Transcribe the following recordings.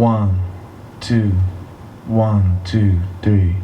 1, 2, 1, 2, 3.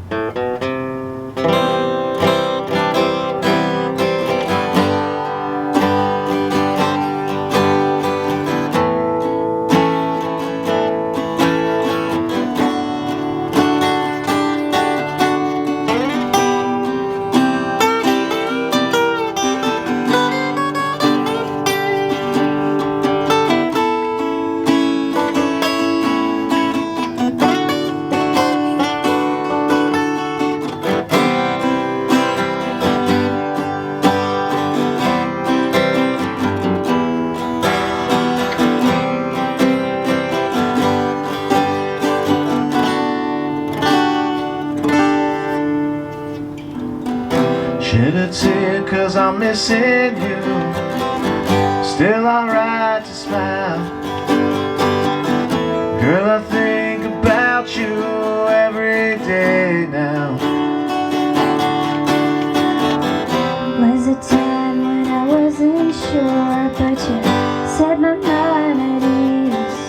Shed a tear 'cause I'm missing you. Still alright to smile. Girl, I think about you every day now. Was a time when I wasn't sure, but you set my mind at ease.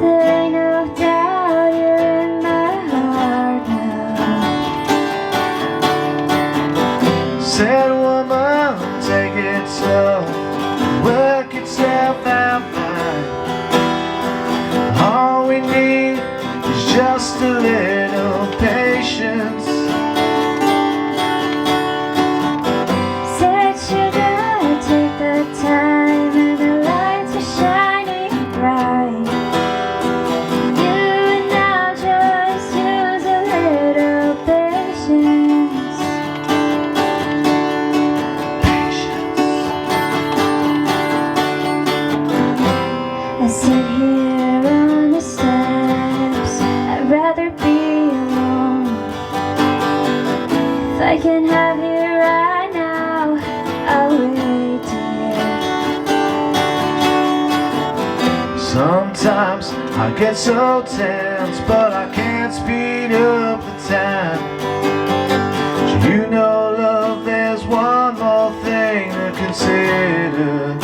There ain't no doubt you're in my heart now. Said woman, take it slow, work itself out fine. All we need is just a little patience. Said sugar, take the time, and the lights are shining bright. You and I just use a little patience. I sit here on the steps, I'd rather be alone. If I can have you right now, I'll wait, dear. Sometimes I get so tense, but I can't speed up the time. Do you know, love, there's one more thing to consider.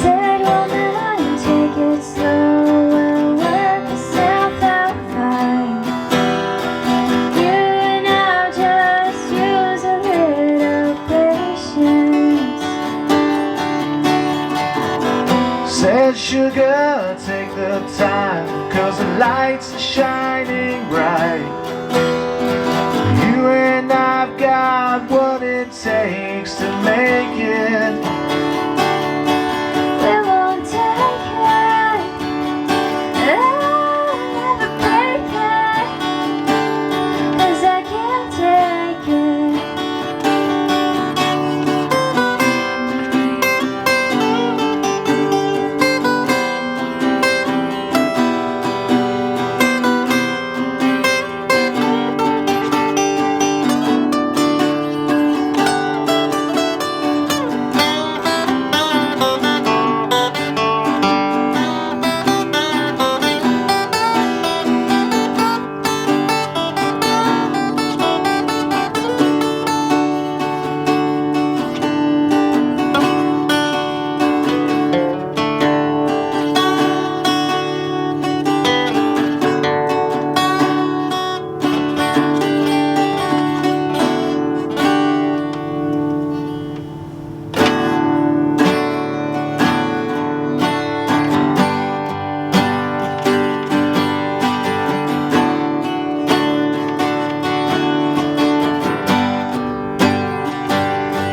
Said woman, take it slow, we'll work itself out fine. You and I'll just use a little patience. Said sugar, take the time, 'cause the lights are shining bright. You and I've got what it takes to make it. We won't take it, I'll never break it, 'cause I can't take it.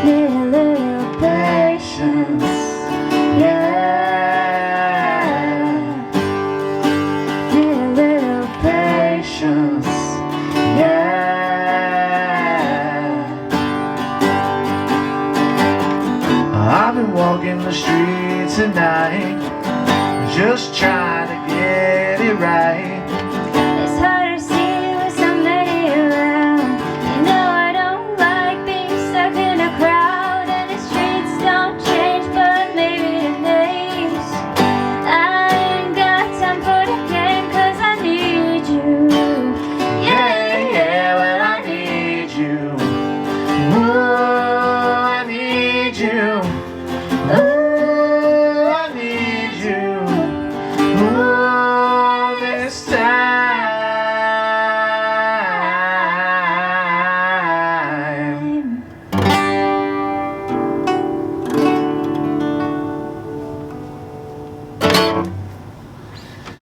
Need a little patience, yeah. Need a little patience, yeah. I've been walking the streets at night, just trying to get it right.